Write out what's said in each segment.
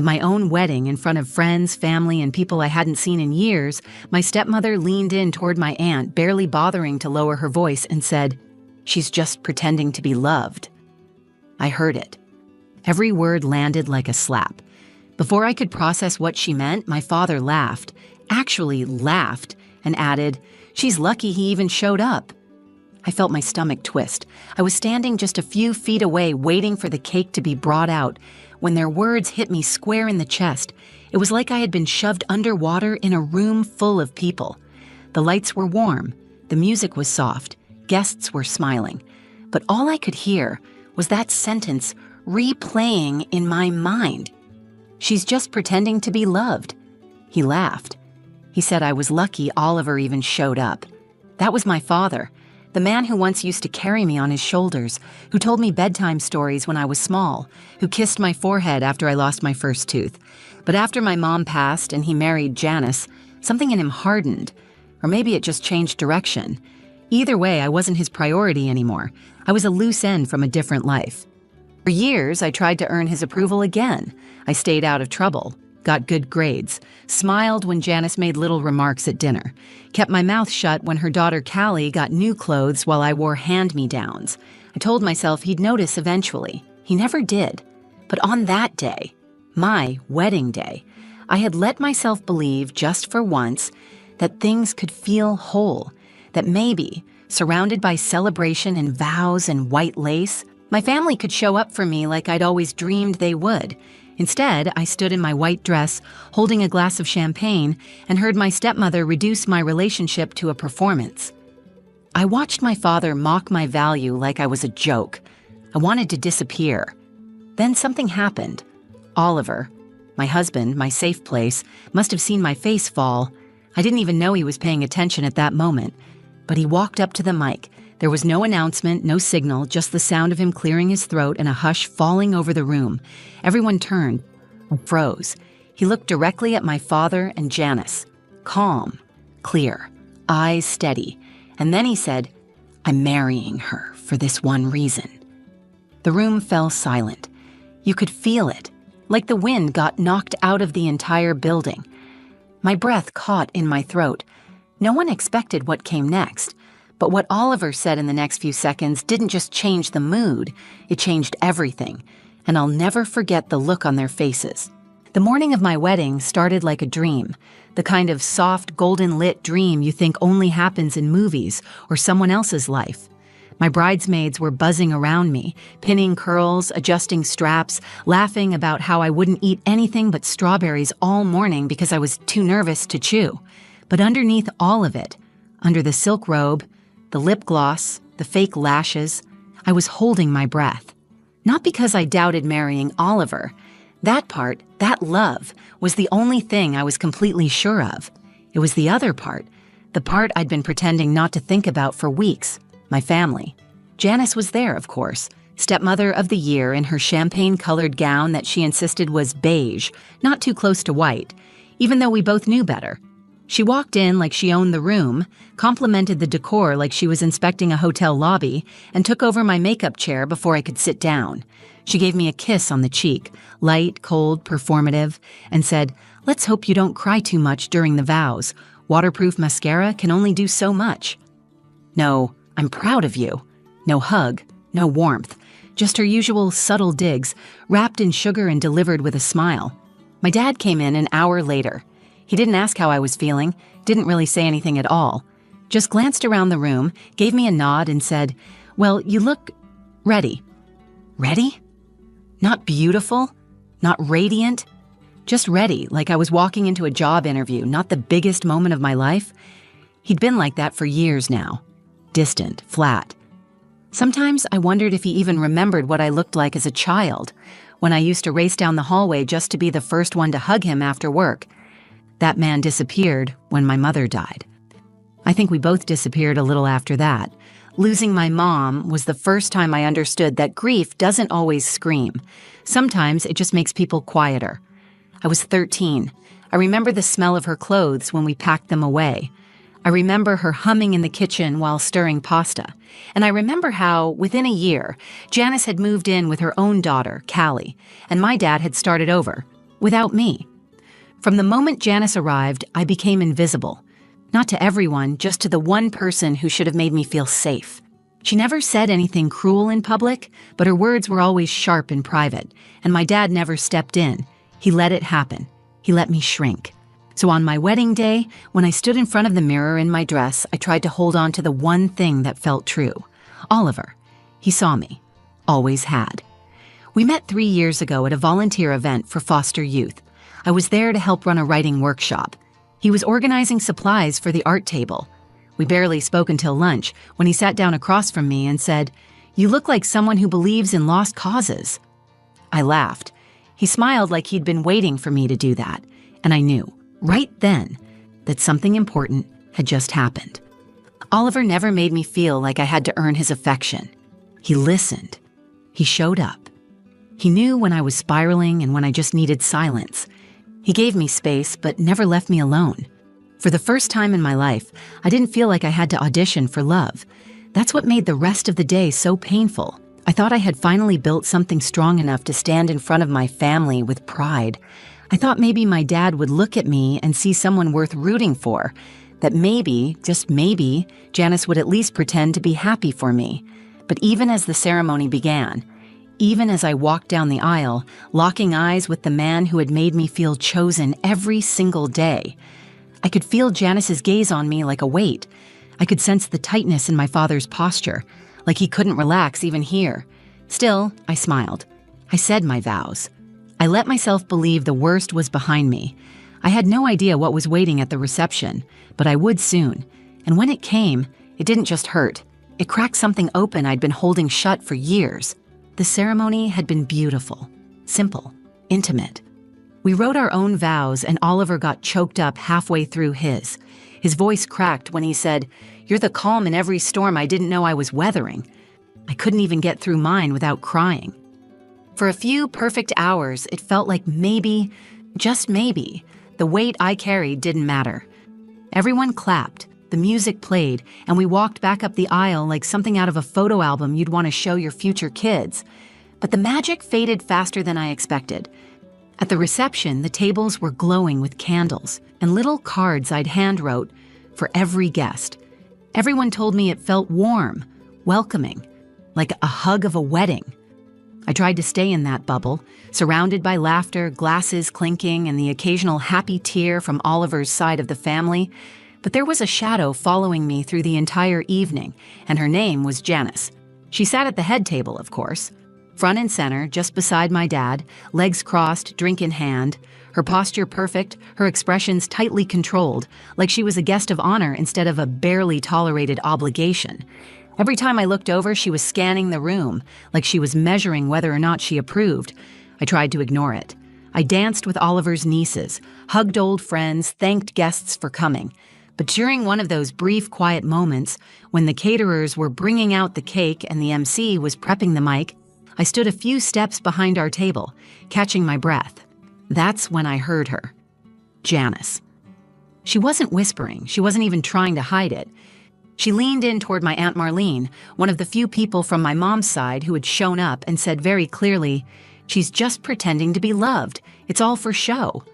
At my own wedding, in front of friends, family, and people I hadn't seen in years, my stepmother leaned in toward my aunt, barely bothering to lower her voice, and said, "She's just pretending to be loved." I heard it. Every word landed like a slap. Before I could process what she meant, my father laughed, actually laughed, and added, "She's lucky he even showed up." I felt my stomach twist. I was standing just a few feet away, waiting for the cake to be brought out, when their words hit me square in the chest. It was like I had been shoved underwater in a room full of people. The lights were warm, the music was soft, guests were smiling. But all I could hear was that sentence replaying in my mind. "She's just pretending to be loved." He laughed. He said I was lucky Oliver even showed up. That was my father, the man who once used to carry me on his shoulders, who told me bedtime stories when I was small, who kissed my forehead after I lost my first tooth. But after my mom passed and he married Janice, something in him hardened. Or maybe it just changed direction. Either way, I wasn't his priority anymore. I was a loose end from a different life. For years, I tried to earn his approval again. I stayed out of trouble, got good grades, smiled when Janice made little remarks at dinner, kept my mouth shut when her daughter Callie got new clothes while I wore hand-me-downs. I told myself he'd notice eventually. He never did. But on that day, my wedding day, I had let myself believe, just for once, that things could feel whole, that maybe, surrounded by celebration and vows and white lace, my family could show up for me like I'd always dreamed they would. Instead, I stood in my white dress, holding a glass of champagne, and heard my stepmother reduce my relationship to a performance. I watched my father mock my value like I was a joke. I wanted to disappear. Then something happened. Oliver, my husband, my safe place, must have seen my face fall. I didn't even know he was paying attention at that moment. But he walked up to the mic. There was no announcement, no signal, just the sound of him clearing his throat and a hush falling over the room. Everyone turned and froze. He looked directly at my father and Janice. Calm, clear, eyes steady. And then he said, "I'm marrying her for this one reason." The room fell silent. You could feel it, like the wind got knocked out of the entire building. My breath caught in my throat. No one expected what came next. But what Oliver said in the next few seconds didn't just change the mood, it changed everything. And I'll never forget the look on their faces. The morning of my wedding started like a dream, the kind of soft, golden-lit dream you think only happens in movies or someone else's life. My bridesmaids were buzzing around me, pinning curls, adjusting straps, laughing about how I wouldn't eat anything but strawberries all morning because I was too nervous to chew. But underneath all of it, under the silk robe, the lip gloss, the fake lashes, I was holding my breath. Not because I doubted marrying Oliver. That part, that love, was the only thing I was completely sure of. It was the other part, the part I'd been pretending not to think about for weeks, my family. Janice was there, of course, stepmother of the year in her champagne-colored gown that she insisted was beige, not too close to white, even though we both knew better. She walked in like she owned the room, complimented the decor like she was inspecting a hotel lobby, and took over my makeup chair before I could sit down. She gave me a kiss on the cheek, light, cold, performative, and said, "Let's hope you don't cry too much during the vows. Waterproof mascara can only do so much." No, "I'm proud of you." No hug, no warmth, just her usual subtle digs, wrapped in sugar and delivered with a smile. My dad came in an hour later. He didn't ask how I was feeling, didn't really say anything at all. Just glanced around the room, gave me a nod and said, "Well, you look ready." Ready? Not beautiful, not radiant, just ready, like I was walking into a job interview, not the biggest moment of my life. He'd been like that for years now. Distant, flat. Sometimes I wondered if he even remembered what I looked like as a child, when I used to race down the hallway just to be the first one to hug him after work. That man disappeared when my mother died. I think we both disappeared a little after that. Losing my mom was the first time I understood that grief doesn't always scream. Sometimes it just makes people quieter. I was 13. I remember the smell of her clothes when we packed them away. I remember her humming in the kitchen while stirring pasta. And I remember how, within a year, Janice had moved in with her own daughter, Callie, and my dad had started over. without me. From the moment Janice arrived, I became invisible. Not to everyone, just to the one person who should have made me feel safe. She never said anything cruel in public, but her words were always sharp in private, and my dad never stepped in. He let it happen. He let me shrink. So on my wedding day, when I stood in front of the mirror in my dress, I tried to hold on to the one thing that felt true. Oliver. He saw me. Always had. We met 3 years ago at a volunteer event for foster youth. I was there to help run a writing workshop. He was organizing supplies for the art table. We barely spoke until lunch when he sat down across from me and said, "You look like someone who believes in lost causes." I laughed. He smiled like he'd been waiting for me to do that, and I knew, right then, that something important had just happened. Oliver never made me feel like I had to earn his affection. He listened. He showed up. He knew when I was spiraling and when I just needed silence. He gave me space, but never left me alone. For the first time in my life, I didn't feel like I had to audition for love. That's what made the rest of the day so painful. I thought I had finally built something strong enough to stand in front of my family with pride. I thought maybe my dad would look at me and see someone worth rooting for. That maybe, just maybe, Janice would at least pretend to be happy for me. But even as the ceremony began, even as I walked down the aisle, locking eyes with the man who had made me feel chosen every single day, I could feel Janice's gaze on me like a weight. I could sense the tightness in my father's posture, like he couldn't relax even here. Still, I smiled. I said my vows. I let myself believe the worst was behind me. I had no idea what was waiting at the reception, but I would soon. And when it came, it didn't just hurt. It cracked something open I'd been holding shut for years. The ceremony had been beautiful, simple, intimate. We wrote our own vows, and Oliver got choked up halfway through his. His voice cracked when he said, "You're the calm in every storm I didn't know I was weathering." I couldn't even get through mine without crying. For a few perfect hours, it felt like maybe, just maybe, the weight I carried didn't matter. Everyone clapped, the music played, and we walked back up the aisle like something out of a photo album you'd want to show your future kids. But the magic faded faster than I expected. At the reception, the tables were glowing with candles and little cards I'd hand-wrote for every guest. Everyone told me it felt warm, welcoming, like a hug of a wedding. I tried to stay in that bubble, surrounded by laughter, glasses clinking, and the occasional happy tear from Oliver's side of the family, but there was a shadow following me through the entire evening, and her name was Janice. She sat at the head table, of course. Front and center, just beside my dad, legs crossed, drink in hand, her posture perfect, her expressions tightly controlled, like she was a guest of honor instead of a barely tolerated obligation. Every time I looked over, she was scanning the room, like she was measuring whether or not she approved. I tried to ignore it. I danced with Oliver's nieces, hugged old friends, thanked guests for coming. But during one of those brief, quiet moments, when the caterers were bringing out the cake and the MC was prepping the mic, I stood a few steps behind our table, catching my breath. That's when I heard her. Janice. She wasn't whispering. She wasn't even trying to hide it. She leaned in toward my Aunt Marlene, one of the few people from my mom's side who had shown up, and said very clearly, "She's just pretending to be loved. It's all for show."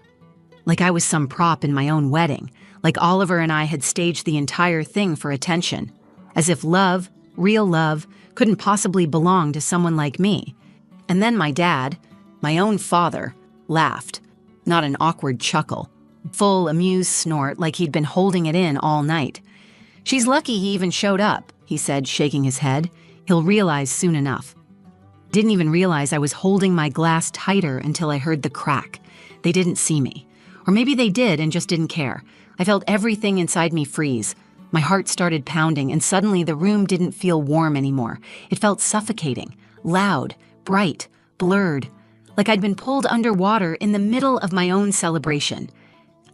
Like I was some prop in my own wedding, like Oliver and I had staged the entire thing for attention, as if love, real love, couldn't possibly belong to someone like me. And then my dad, my own father, laughed. Not an awkward chuckle, full amused snort like he'd been holding it in all night. "She's lucky he even showed up," he said, shaking his head. "He'll realize soon enough." Didn't even realize I was holding my glass tighter until I heard the crack. They didn't see me. Or maybe they did and just didn't care. I felt everything inside me freeze. My heart started pounding, and suddenly the room didn't feel warm anymore. It felt suffocating, loud, bright, blurred, like I'd been pulled underwater in the middle of my own celebration.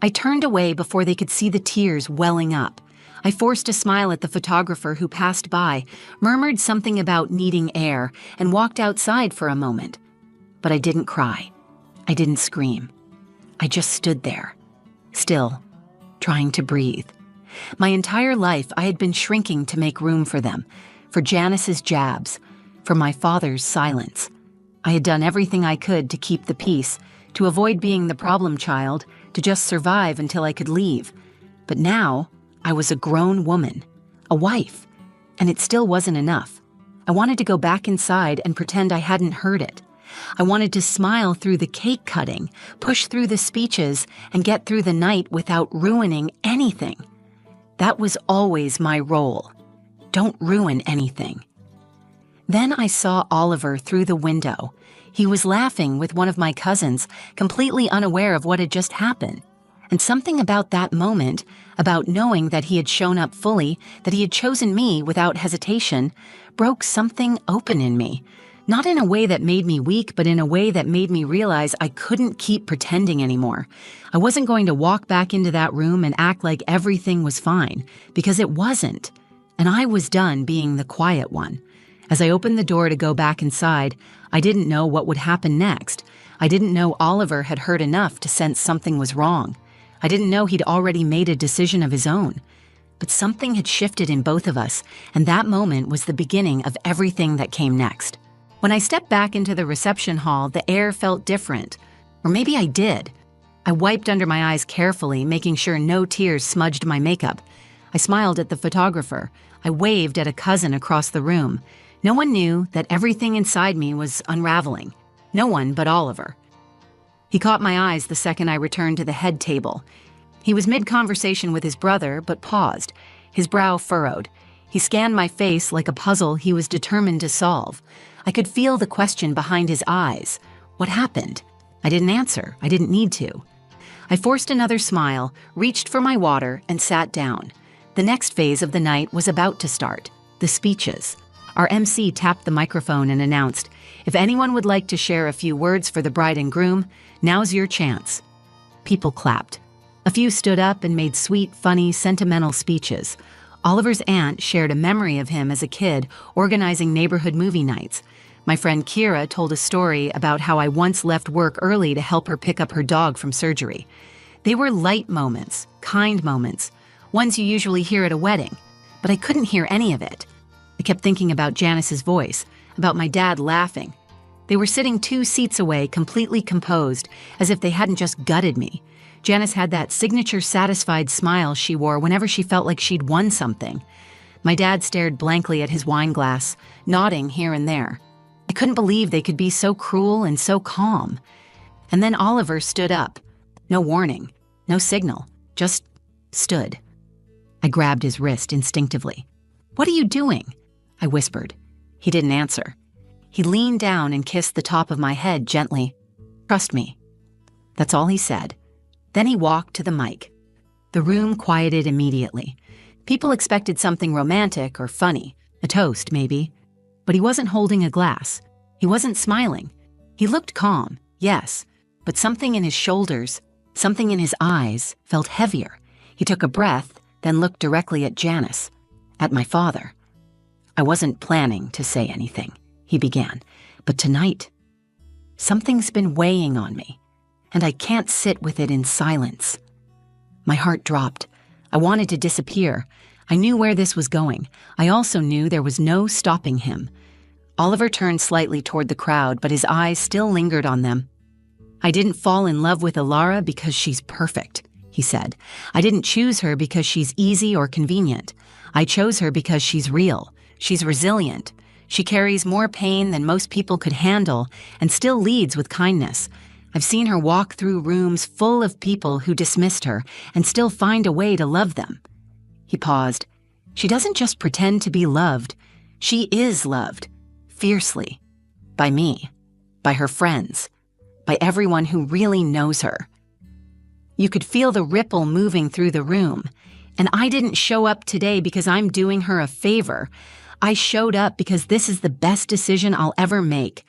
I turned away before they could see the tears welling up. I forced a smile at the photographer who passed by, murmured something about needing air, and walked outside for a moment. But I didn't cry. I didn't scream. I just stood there, still, trying to breathe. My entire life, I had been shrinking to make room for them, for Janice's jabs, for my father's silence. I had done everything I could to keep the peace, to avoid being the problem child, to just survive until I could leave. But now, I was a grown woman, a wife, and it still wasn't enough. I wanted to go back inside and pretend I hadn't heard it. I wanted to smile through the cake cutting, push through the speeches, and get through the night without ruining anything. That was always my role. Don't ruin anything. Then I saw Oliver through the window. He was laughing with one of my cousins, completely unaware of what had just happened. And something about that moment, about knowing that he had shown up fully, that he had chosen me without hesitation, broke something open in me. Not in a way that made me weak, but in a way that made me realize I couldn't keep pretending anymore. I wasn't going to walk back into that room and act like everything was fine, because it wasn't. And I was done being the quiet one. As I opened the door to go back inside, I didn't know what would happen next. I didn't know Oliver had heard enough to sense something was wrong. I didn't know he'd already made a decision of his own. But something had shifted in both of us, and that moment was the beginning of everything that came next. When I stepped back into the reception hall, the air felt different. Or maybe I did. I wiped under my eyes carefully, making sure no tears smudged my makeup. I smiled at the photographer. I waved at a cousin across the room. No one knew that everything inside me was unraveling. No one but Oliver. He caught my eyes the second I returned to the head table. He was mid-conversation with his brother, but paused, his brow furrowed. He scanned my face like a puzzle he was determined to solve. I could feel the question behind his eyes. What happened? I didn't answer. I didn't need to. I forced another smile, reached for my water, and sat down. The next phase of the night was about to start, the speeches. Our MC tapped the microphone and announced, "If anyone would like to share a few words for the bride and groom, now's your chance." People clapped. A few stood up and made sweet, funny, sentimental speeches. Oliver's aunt shared a memory of him as a kid organizing neighborhood movie nights. My friend Kira told a story about how I once left work early to help her pick up her dog from surgery. They were light moments, kind moments, ones you usually hear at a wedding, but I couldn't hear any of it. I kept thinking about Janice's voice, about my dad laughing. They were sitting 2 seats away, completely composed, as if they hadn't just gutted me. Janice had that signature satisfied smile she wore whenever she felt like she'd won something. My dad stared blankly at his wine glass, nodding here and there. I couldn't believe they could be so cruel and so calm. And then Oliver stood up. No warning, no signal, just stood. I grabbed his wrist instinctively. "What are you doing?" I whispered. He didn't answer. He leaned down and kissed the top of my head gently. "Trust me." That's all he said. Then he walked to the mic. The room quieted immediately. People expected something romantic or funny, a toast maybe. But he wasn't holding a glass. He wasn't smiling. He looked calm, yes, but something in his shoulders, something in his eyes felt heavier. He took a breath, then looked directly at Janice, at my father. "I wasn't planning to say anything," he began, "but tonight, something's been weighing on me, and I can't sit with it in silence." My heart dropped. I wanted to disappear. I knew where this was going. I also knew there was no stopping him. Oliver turned slightly toward the crowd, but his eyes still lingered on them. "I didn't fall in love with Alara because she's perfect," he said. "I didn't choose her because she's easy or convenient. I chose her because she's real. She's resilient. She carries more pain than most people could handle and still leads with kindness. I've seen her walk through rooms full of people who dismissed her and still find a way to love them." He paused. "She doesn't just pretend to be loved. She is loved. Fiercely. By me. By her friends. By everyone who really knows her." You could feel the ripple moving through the room. And I didn't show up today because I'm doing her a favor. I showed up because this is the best decision I'll ever make.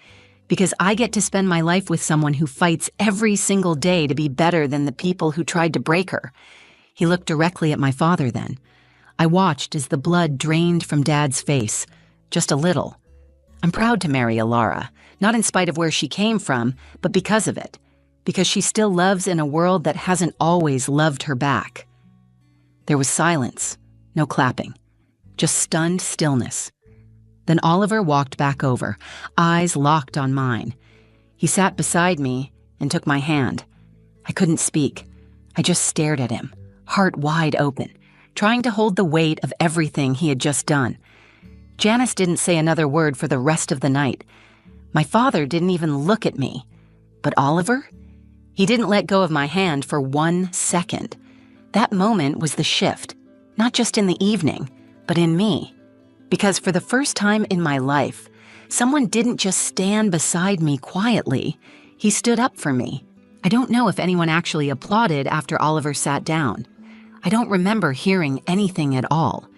Because I get to spend my life with someone who fights every single day to be better than the people who tried to break her. He looked directly at my father then. I watched as the blood drained from Dad's face, just a little. I'm proud to marry Alara, not in spite of where she came from, but because of it. Because she still loves in a world that hasn't always loved her back. There was silence, no clapping, just stunned stillness. Then Oliver walked back over, eyes locked on mine. He sat beside me, and took my hand. I couldn't speak. I just stared at him, heart wide open, trying to hold the weight of everything he had just done. Janice didn't say another word for the rest of the night. My father didn't even look at me. But Oliver? He didn't let go of my hand for 1 second. That moment was the shift, not just in the evening, but in me. Because for the first time in my life, someone didn't just stand beside me quietly. He stood up for me. I don't know if anyone actually applauded after Oliver sat down. I don't remember hearing anything at all.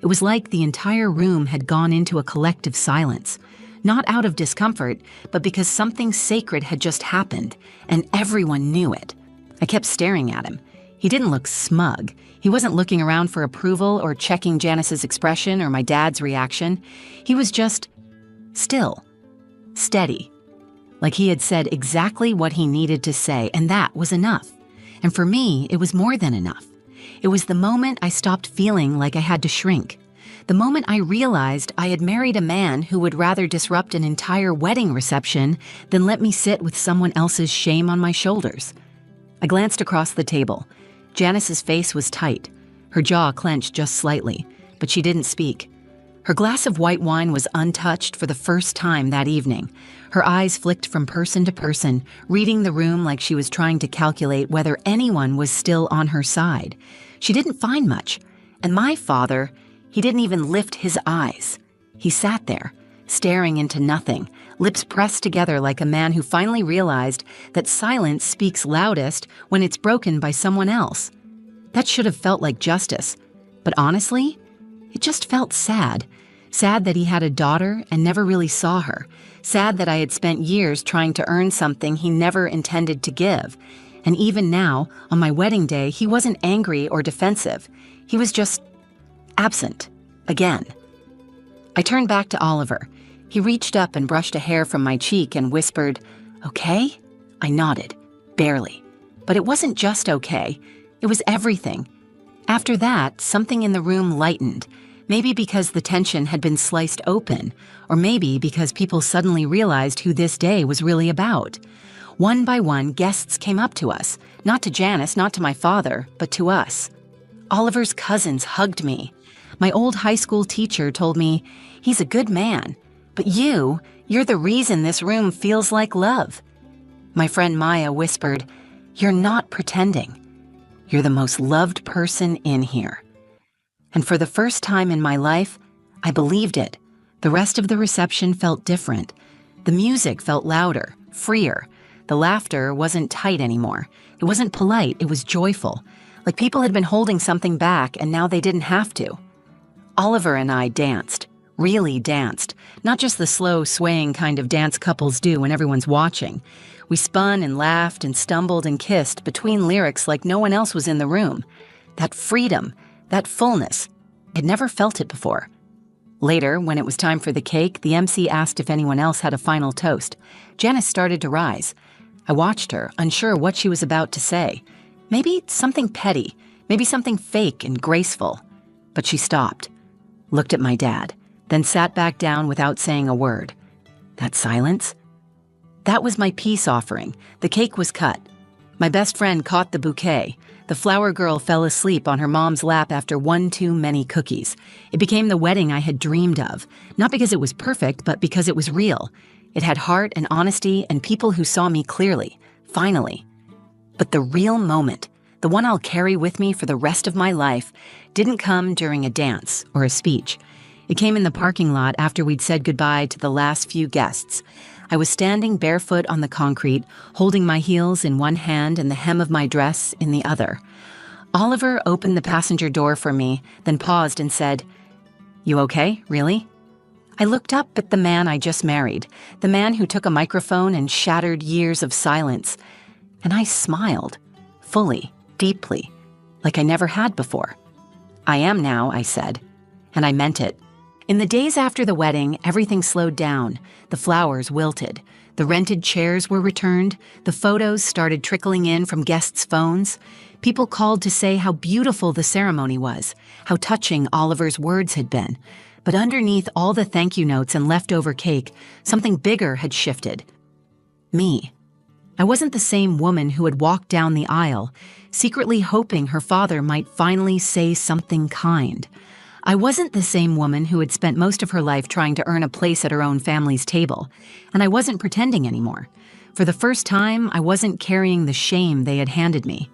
It was like the entire room had gone into a collective silence, not out of discomfort, but because something sacred had just happened, and everyone knew it. I kept staring at him. He didn't look smug. He wasn't looking around for approval or checking Janice's expression or my dad's reaction. He was just still, steady, like he had said exactly what he needed to say, and that was enough. And for me, it was more than enough. It was the moment I stopped feeling like I had to shrink. The moment I realized I had married a man who would rather disrupt an entire wedding reception than let me sit with someone else's shame on my shoulders. I glanced across the table. Janice's face was tight. Her jaw clenched just slightly, but she didn't speak. Her glass of white wine was untouched for the first time that evening. Her eyes flicked from person to person, reading the room like she was trying to calculate whether anyone was still on her side. She didn't find much, and my father, he didn't even lift his eyes. He sat there, staring into nothing, lips pressed together like a man who finally realized that silence speaks loudest when it's broken by someone else. That should have felt like justice, but honestly, it just felt sad. Sad that he had a daughter and never really saw her. Sad that I had spent years trying to earn something he never intended to give. And even now, on my wedding day, he wasn't angry or defensive. He was just absent. Again. I turned back to Oliver. He reached up and brushed a hair from my cheek and whispered, "Okay?" I nodded, barely. But it wasn't just okay. It was everything. After that, something in the room lightened. Maybe because the tension had been sliced open, or maybe because people suddenly realized who this day was really about. One by one, guests came up to us. Not to Janice, not to my father, but to us. Oliver's cousins hugged me. My old high school teacher told me, "He's a good man, but you're the reason this room feels like love." My friend Maya whispered, "You're not pretending. You're the most loved person in here." And for the first time in my life, I believed it. The rest of the reception felt different. The music felt louder, freer. The laughter wasn't tight anymore. It wasn't polite, it was joyful. Like people had been holding something back and now they didn't have to. Oliver and I danced, really danced. Not just the slow, swaying kind of dance couples do when everyone's watching. We spun and laughed and stumbled and kissed between lyrics like no one else was in the room. That freedom, that fullness, I'd never felt it before. Later, when it was time for the cake, the MC asked if anyone else had a final toast. Janice started to rise. I watched her, unsure what she was about to say. Maybe something petty, maybe something fake and graceful. But she stopped, looked at my dad, then sat back down without saying a word. That silence? That was my peace offering. The cake was cut. My best friend caught the bouquet. The flower girl fell asleep on her mom's lap after one too many cookies. It became the wedding I had dreamed of, not because it was perfect, but because it was real. It had heart and honesty and people who saw me clearly, finally. But the real moment, the one I'll carry with me for the rest of my life, didn't come during a dance or a speech. It came in the parking lot after we'd said goodbye to the last few guests. I was standing barefoot on the concrete, holding my heels in one hand and the hem of my dress in the other. Oliver opened the passenger door for me, then paused and said, "You okay, really?" I looked up at the man I just married, the man who took a microphone and shattered years of silence. And I smiled, fully, deeply, like I never had before. "I am now," I said, and I meant it. In the days after the wedding, everything slowed down. The flowers wilted. The rented chairs were returned. The photos started trickling in from guests' phones. People called to say how beautiful the ceremony was, how touching Oliver's words had been. But underneath all the thank you notes and leftover cake, something bigger had shifted. Me. I wasn't the same woman who had walked down the aisle, secretly hoping her father might finally say something kind. I wasn't the same woman who had spent most of her life trying to earn a place at her own family's table, and I wasn't pretending anymore. For the first time, I wasn't carrying the shame they had handed me.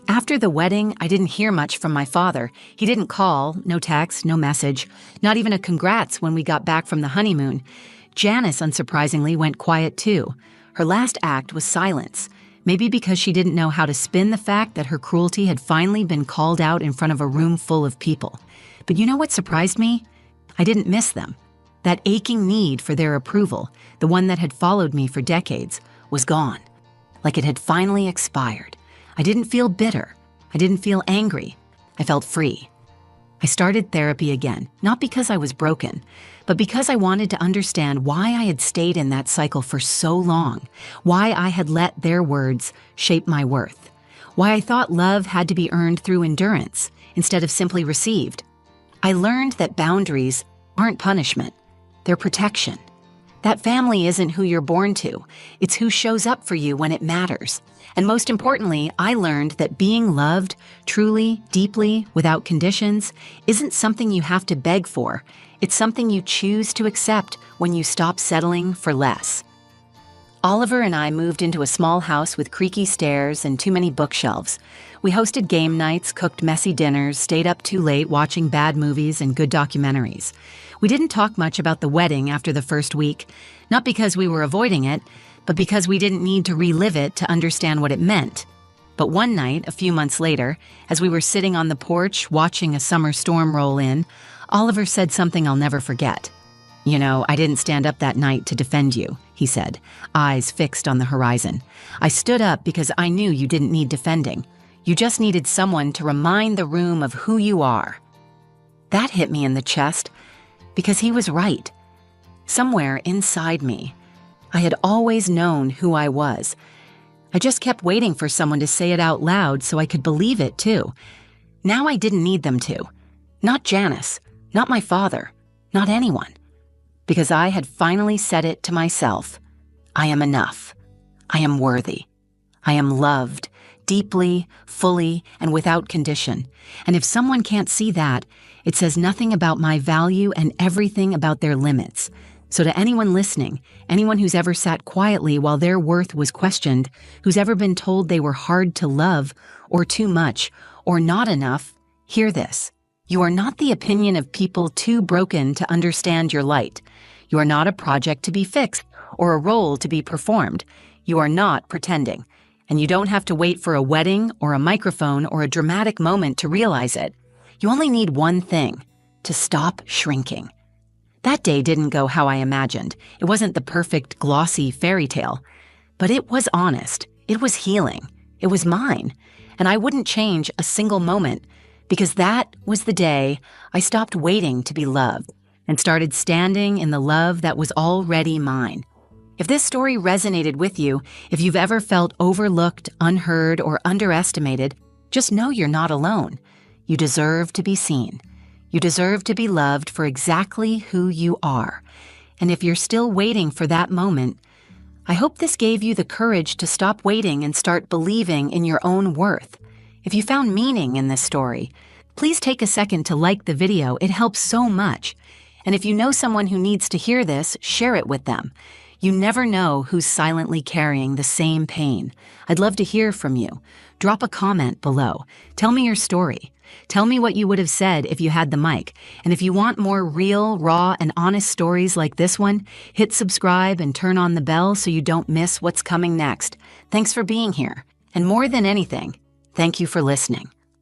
After the wedding, I didn't hear much from my father. He didn't call, no text, no message, not even a congrats when we got back from the honeymoon. Janice, unsurprisingly, went quiet too. Her last act was silence, maybe because she didn't know how to spin the fact that her cruelty had finally been called out in front of a room full of people. But you know what surprised me? I didn't miss them. That aching need for their approval, the one that had followed me for decades, was gone. Like it had finally expired. I didn't feel bitter. I didn't feel angry. I felt free. I started therapy again, not because I was broken, but because I wanted to understand why I had stayed in that cycle for so long, why I had let their words shape my worth, why I thought love had to be earned through endurance instead of simply received. I learned that boundaries aren't punishment, they're protection. That family isn't who you're born to, it's who shows up for you when it matters. And most importantly, I learned that being loved, truly, deeply, without conditions, isn't something you have to beg for. It's something you choose to accept when you stop settling for less. Oliver and I moved into a small house with creaky stairs and too many bookshelves. We hosted game nights, cooked messy dinners, stayed up too late watching bad movies and good documentaries. We didn't talk much about the wedding after the first week, not because we were avoiding it, but because we didn't need to relive it to understand what it meant. But one night, a few months later, as we were sitting on the porch watching a summer storm roll in, Oliver said something I'll never forget. "You know, I didn't stand up that night to defend you," he said, eyes fixed on the horizon. "I stood up because I knew you didn't need defending. You just needed someone to remind the room of who you are." That hit me in the chest because he was right. Somewhere inside me, I had always known who I was. I just kept waiting for someone to say it out loud so I could believe it too. Now I didn't need them to. Not Janice, not my father, not anyone. Because I had finally said it to myself. I am enough. I am worthy. I am loved, deeply, fully, and without condition. And if someone can't see that, it says nothing about my value and everything about their limits. So to anyone listening, anyone who's ever sat quietly while their worth was questioned, who's ever been told they were hard to love, or too much, or not enough, hear this. You are not the opinion of people too broken to understand your light. You are not a project to be fixed, or a role to be performed. You are not pretending. And you don't have to wait for a wedding, or a microphone, or a dramatic moment to realize it. You only need one thing: to stop shrinking. That day didn't go how I imagined. It wasn't the perfect, glossy fairy tale. But it was honest. It was healing. It was mine. And I wouldn't change a single moment, because that was the day I stopped waiting to be loved and started standing in the love that was already mine. If this story resonated with you, if you've ever felt overlooked, unheard, or underestimated, just know you're not alone. You deserve to be seen. You deserve to be loved for exactly who you are. And if you're still waiting for that moment, I hope this gave you the courage to stop waiting and start believing in your own worth. If you found meaning in this story, please take a second to like the video. It helps so much. And if you know someone who needs to hear this, share it with them. You never know who's silently carrying the same pain. I'd love to hear from you. Drop a comment below. Tell me your story. Tell me what you would have said if you had the mic. And if you want more real, raw, and honest stories like this one, hit subscribe and turn on the bell so you don't miss what's coming next. Thanks for being here. And more than anything, thank you for listening.